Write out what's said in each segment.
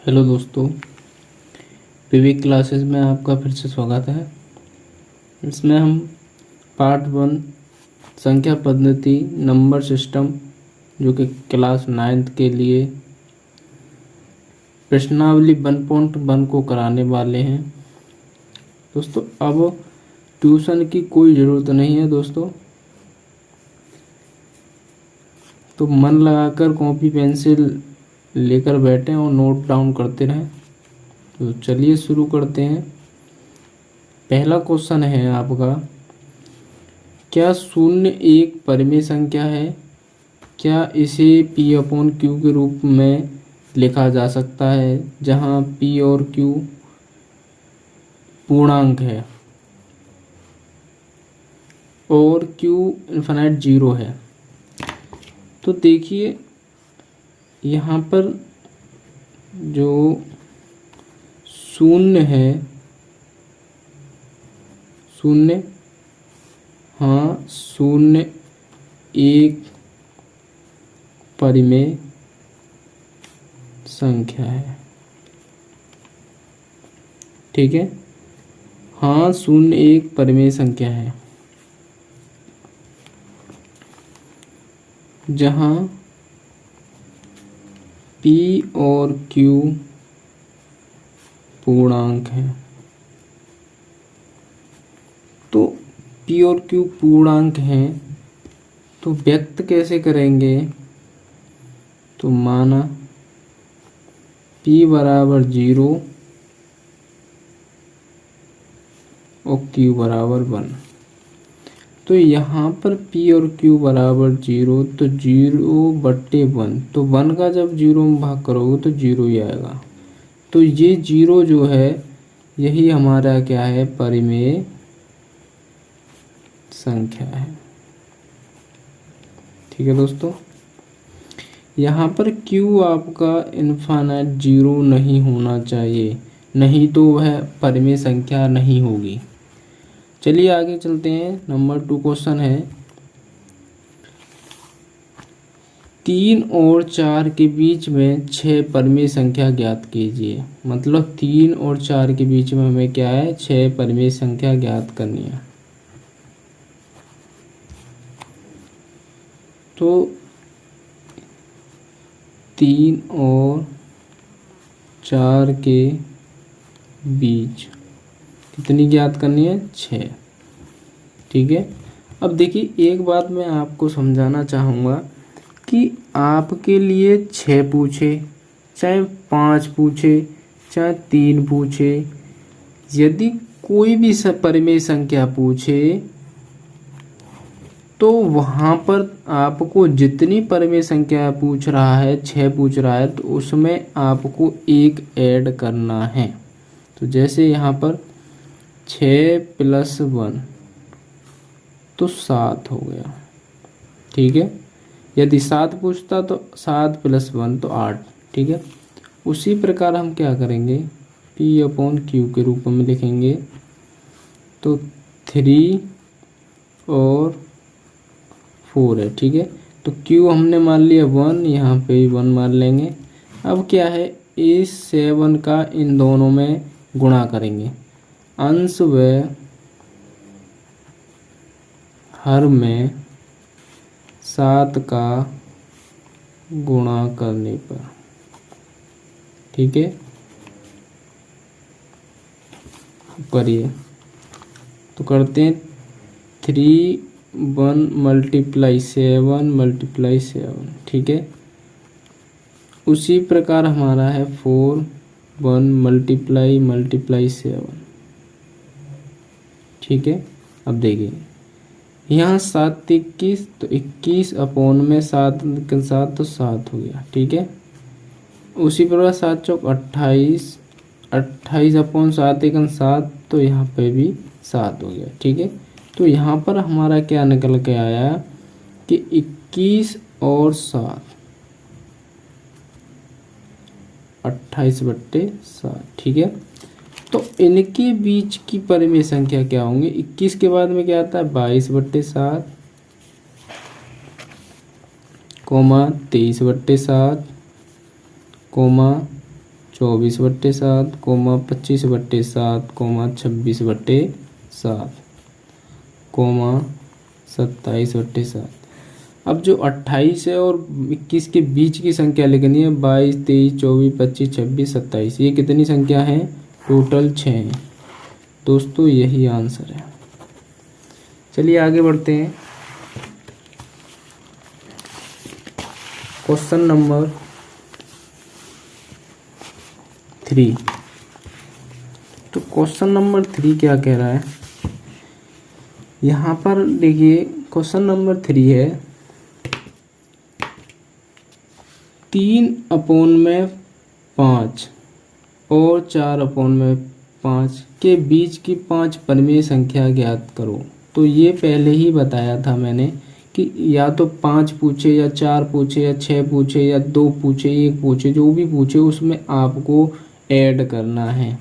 Hello दोस्तों, PV classes में आपका फिर से स्वागत है। इसमें हम पार्ट 1 संख्या पद्धति नंबर सिस्टम जो कि क्लास 9th के लिए प्रश्नावली 1.1 को कराने वाले हैं। दोस्तों अब ट्यूशन की कोई ज़रूरत नहीं है दोस्तों, तो मन लगाकर कॉपी पेंसिल लेकर बैठें और नोट डाउन करते रहें। तो चलिए शुरू करते हैं। पहला क्वेश्चन है आपका, क्या शून्य एक परिमेय संख्या है? क्या इसे P/Q के रूप में लिखा जा सकता है जहां P और Q पूर्णांक है और Q इन्फिनिट 0 है? तो देखिए यहाँ पर जो शून्य है, शून्य, हाँ शून्य एक परिमेय संख्या है, ठीक है। हाँ शून्य एक परिमेय संख्या है जहाँ P और Q पूर्णांक है। तो P और Q पूर्णांक हैं तो व्यक्त कैसे करेंगे? तो माना P बराबर 0 और Q बराबर 1। तो यहाँ पर P और Q बराबर 0, तो 0/1, तो 1 का जब 0 में भाग करोगे तो 0 ही आएगा। तो ये 0 जो है यही हमारा क्या है, परिमेय संख्या है, ठीक है दोस्तों। यहाँ पर Q आपका इन्फिनिट 0 नहीं होना चाहिए, नहीं तो वह परिमेय संख्या नहीं होगी। चलिए आगे चलते हैं। नंबर 2 क्वेश्चन है, 3 और 4 के बीच में 6 परिमेय संख्या ज्ञात कीजिए। मतलब 3 और 4 के बीच में हमें क्या है, 6 परिमेय संख्या ज्ञात करनी है। तो 3 और 4 के बीच कितनी ज्ञात करनी है, 6, ठीक है। अब देखिए एक बात मैं आपको समझाना चाहूँगा कि आपके लिए 6 पूछे, चाहे 5 पूछे, चाहे 3 पूछे, यदि कोई भी परिमेय संख्या पूछे तो वहाँ पर आपको जितनी परिमेय संख्या पूछ रहा है, 6 पूछ रहा है, तो उसमें आपको 1 ऐड करना है। तो जैसे यहाँ पर 6 + 1 तो 7 हो गया, ठीक है। यदि 7 पूछता तो 7 + 1 तो 8, ठीक है। उसी प्रकार हम क्या करेंगे, P/Q के रूप में लिखेंगे। तो 3 और 4 है, ठीक है। तो Q हमने मान लिया 1, यहाँ पे भी 1 मान लेंगे। अब क्या है, इस 7 का इन दोनों में गुणा करेंगे। अंश व हर में 7 का गुणा करने पर, ठीक है। करिए तो करते हैं 3 1 × 7 × 7, ठीक है। उसी प्रकार हमारा है 4 1 × 7, ठीक है। अब देखिए यहाँ 7 21, तो 21 अपॉन में 7 7 तो 7 हो गया, ठीक है। उसी प्रकार 7 चौक 28, 28 अपॉन 7 1 7, तो यहाँ पे भी 7 हो गया, ठीक है। तो यहाँ पर हमारा क्या निकल के आया कि 21 और 7, 28/7, ठीक है। तो इनके बीच की परिमेय संख्या क्या होंगे, 21 के बाद में क्या आता है 22/7, 23/7, 24/7, 25/7, 26/7, 27/7। अब जो 28 है और 21 के बीच की संख्या लिखनी है, 22, 23, 24, 25, 26, 27। ये कितनी संख्या है? टोटल 6 है दोस्तों, यही आंसर है। चलिए आगे बढ़ते हैं। Question number 3। तो क्वेश्चन नंबर 3 क्या कह रहा है यहाँ पर? देखिए क्वेश्चन नंबर 3 है 3/5 और 4/5 के बीच की 5 परिमेय संख्या ज्ञात करो। तो ये पहले ही बताया था मैंने कि या तो 5 पूछे या 4 पूछे या 6 पूछे या 2 पूछे, 1 पूछे, जो भी पूछे उसमें आपको ऐड करना है,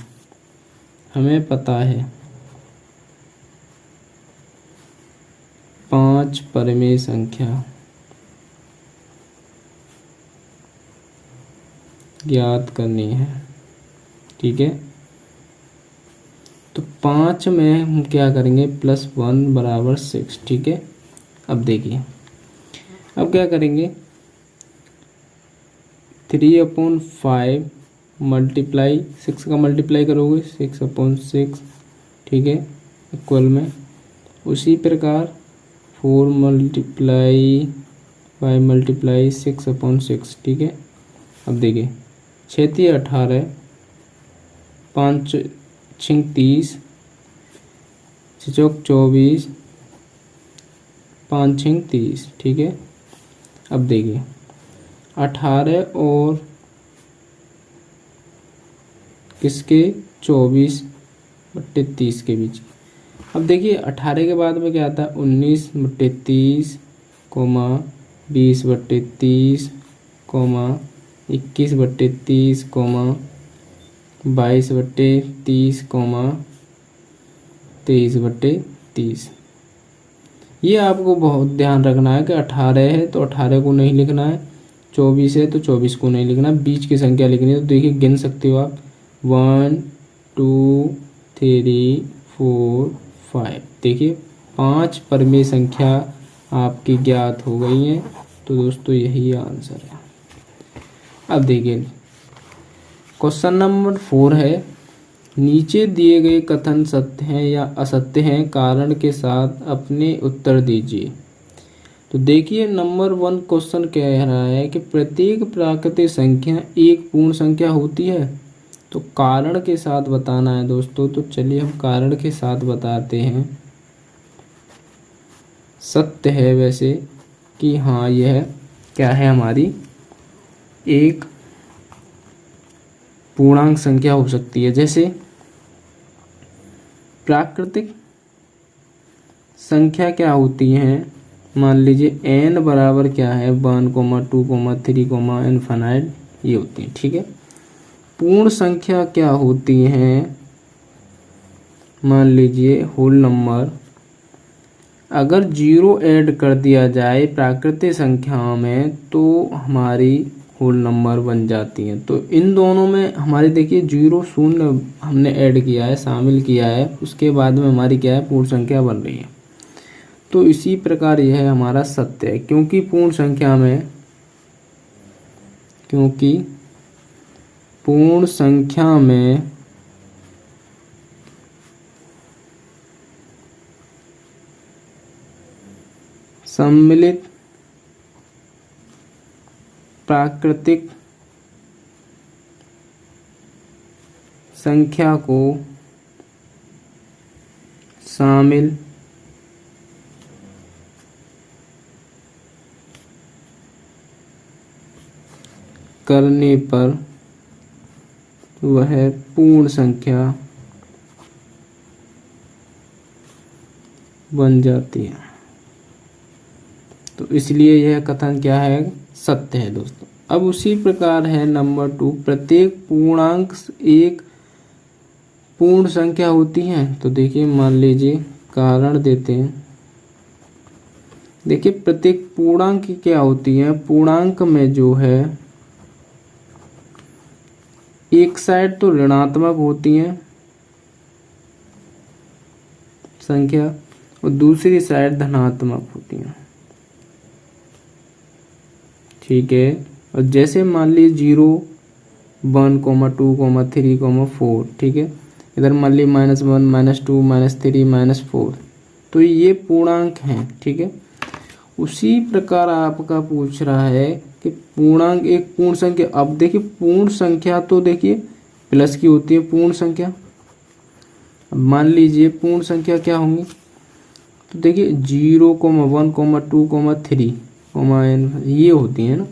हमें पता है। 5 परिमेय संख्या ज्ञात करनी है, ठीक है। तो 5 में हम क्या करेंगे? +1 = 6, ठीक है। अब देखिए, अब क्या करेंगे? 3/5 मल्टीप्लाई 6 का मल्टीप्लाई करोगे 6/6, ठीक है, इक्वल में। उसी प्रकार 4 × 5 × 6/6, ठीक है। अब देखिए 6 × 18, 5 × 30, 6 × 24, 5 × 30, ठीक है। अब देखिए 18 और किसके? 24/30 के बीच। अब देखिए 18 के बाद में क्या आता है? 19/30, 20/30, 21/30, 22/30, 23/30। ये आपको बहुत ध्यान रखना है कि 18 है तो 18 को नहीं लिखना है, 24 है तो 24 को नहीं लिखना, बीच की संख्या लिखनी है। तो देखिए गिन सकते हो आप 1 2 3 4 5। देखिए 5 परिमेय संख्या आपकी ज्ञात हो गई हैं। तो दोस्तों यही आंसर है। अब देखिए क्वेश्चन नंबर 4 है, नीचे दिए गए कथन सत्य हैं या असत्य हैं, कारण के साथ अपने उत्तर दीजिए। तो देखिए नंबर 1 क्वेश्चन कह रहा है कि प्रत्येक प्राकृतिक संख्या एक पूर्ण संख्या होती है। तो कारण के साथ बताना है दोस्तों। तो चलिए हम कारण के साथ बताते हैं। सत्य है वैसे कि हाँ यह क्या है, हमारी एक पूर्णांक संख्या हो सकती है। जैसे प्राकृतिक संख्या क्या होती हैं? मान लीजिए n बराबर क्या है? 1, 2, 3, इनफाइनाइट, ये होती है, ठीक है। पूर्ण संख्या क्या होती हैं? मान लीजिए होल नंबर। अगर 0 ऐड कर दिया जाए प्राकृतिक संख्याओं में तो हमारी होल नंबर बन जाती हैं। तो इन दोनों में हमारी देखिए 0 0 हमने ऐड किया है, शामिल किया है, उसके बाद में हमारी क्या है? पूर्ण संख्या बन रही है। तो इसी प्रकार यह हमारा सत्य है, क्योंकि पूर्ण संख्या में सम्मिलित प्राकृतिक संख्या को शामिल करने पर वह पूर्ण संख्या बन जाती है। तो इसलिए यह कथन क्या है? सत्य है दोस्तों। अब उसी प्रकार है नंबर 2, प्रत्येक पूर्णांक एक पूर्ण संख्या होती है। तो देखिए मान लीजिए कारण देते हैं। देखिए प्रत्येक पूर्णांक क्या होती है? पूर्णांक में जो है एक साइड तो ऋणात्मक होती है संख्या और दूसरी साइड धनात्मक होती है, ठीक है। और जैसे मान लीजिए 0, 1, 2, 3, 4, ठीक है। इधर मान लीजिए -1, -2, -3, -4, तो ये पूर्णांक हैं, ठीक है। उसी प्रकार आपका पूछ रहा है कि पूर्णांक एक पूर्ण संख्या। अब देखिए पूर्ण संख्या तो देखिए प्लस की होती है पूर्ण संख्या। अब मान लीजिए पूर्ण संख्या क्या होंगी, तो देखिए 0, 1, 2, 3, n ये होती है ना।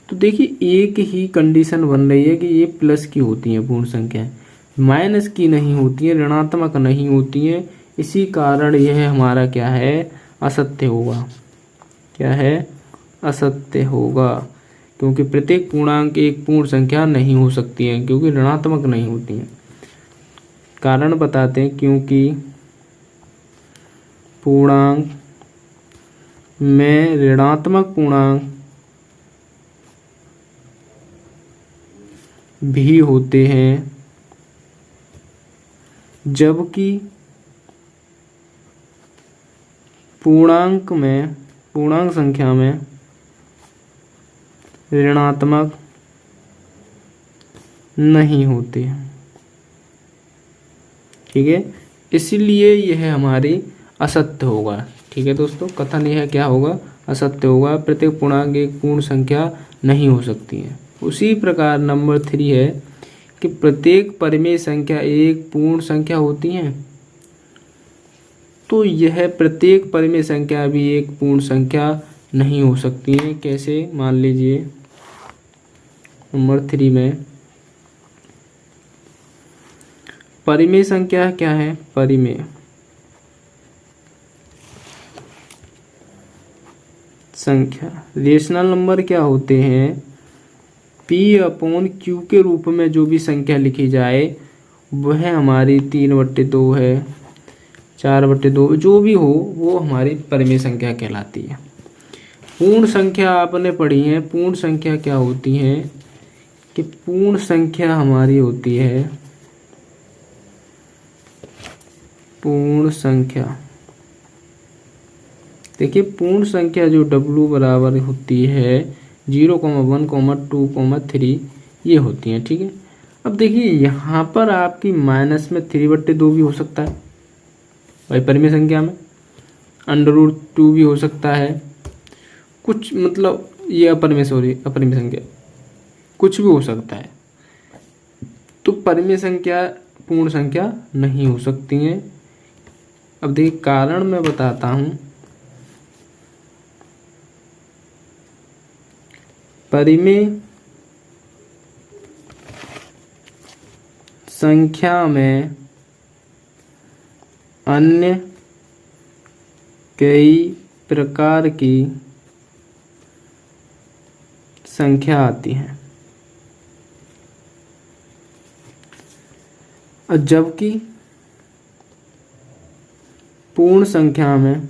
तो देखिए एक ही कंडीशन बन रही है कि ये प्लस की होती है पूर्ण संख्या, माइनस की नहीं होती है, ऋणात्मक नहीं होती है। इसी कारण यह हमारा क्या है, असत्य होगा। क्या है, असत्य होगा, क्योंकि प्रत्येक पूर्णांक एक पूर्ण संख्या नहीं हो सकती है, क्योंकि ऋणात्मक नहीं होती है। कारण बताते हैं, क्योंकि पूर्णांक में ऋणात्मक पूर्णांक भी होते हैं, जबकि पूर्णांक संख्या में ऋणात्मक नहीं होते, ठीक है। इसलिए यह हमारी असत्य होगा, ठीक है दोस्तों। कथन यह क्या होगा, असत्य होगा। प्रत्येक पूर्णांक एक पूर्ण संख्या नहीं हो सकती है। उसी प्रकार नंबर 3 है कि प्रत्येक परिमेय संख्या एक पूर्ण संख्या होती है, तो यह प्रत्येक परिमेय संख्या भी एक पूर्ण संख्या नहीं हो सकती है। कैसे, मान लीजिए नंबर 3 में परिमेय संख्या क्या है, परिमेय संख्या रेशनल नंबर क्या होते हैं, P/Q के रूप में जो भी संख्या लिखी जाए वह हमारी 3/2 है, 4/2 जो भी हो वो हमारी परिमेय संख्या कहलाती है। पूर्ण संख्या आपने पढ़ी है। पूर्ण संख्या क्या होती है कि पूर्ण संख्या हमारी होती है, पूर्ण संख्या देखिए पूर्ण संख्या जो W बराबर होती है 0, 1, 2, 3 ये होती है, ठीक है। अब देखिए यहाँ पर आपकी माइनस में 3/2 भी हो सकता है भाई परिमेय संख्या में, √2 भी हो सकता है, कुछ मतलब ये अपरिमेय संख्या कुछ भी हो सकता है। तो परिमेय संख्या पूर्ण संख्या नहीं हो सकती है। अब देखिए कारण मैं बताता हूँ। परिमेय संख्या में अन्य कई प्रकार की संख्या आती है, और जबकि पूर्ण संख्या में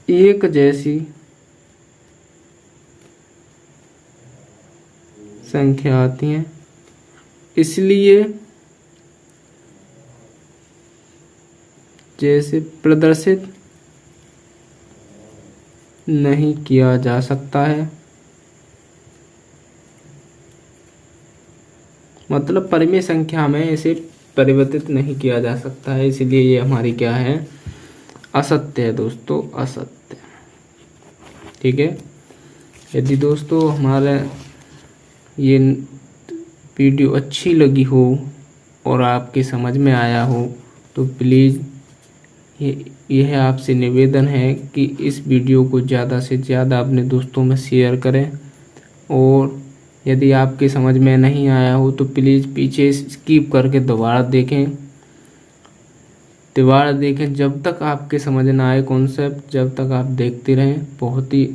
एक जैसी संख्या आती हैं, इसलिए जैसे प्रदर्शित नहीं किया जा सकता है, मतलब परिमेय संख्या में इसे परिवर्तित नहीं किया जा सकता है, इसलिए ये हमारी क्या है, असत्य है दोस्तों, असत्य, ठीक है। यदि दोस्तों हमारा ये वीडियो अच्छी लगी हो और आपके समझ में आया हो तो प्लीज़ यह आपसे निवेदन है कि इस वीडियो को ज़्यादा से ज़्यादा अपने दोस्तों में शेयर करें, और यदि आपके समझ में नहीं आया हो तो प्लीज़ पीछे स्किप करके दोबारा देखें जब तक आपके समझ ना आए कॉन्सेप्ट, जब तक आप देखते रहें। बहुत ही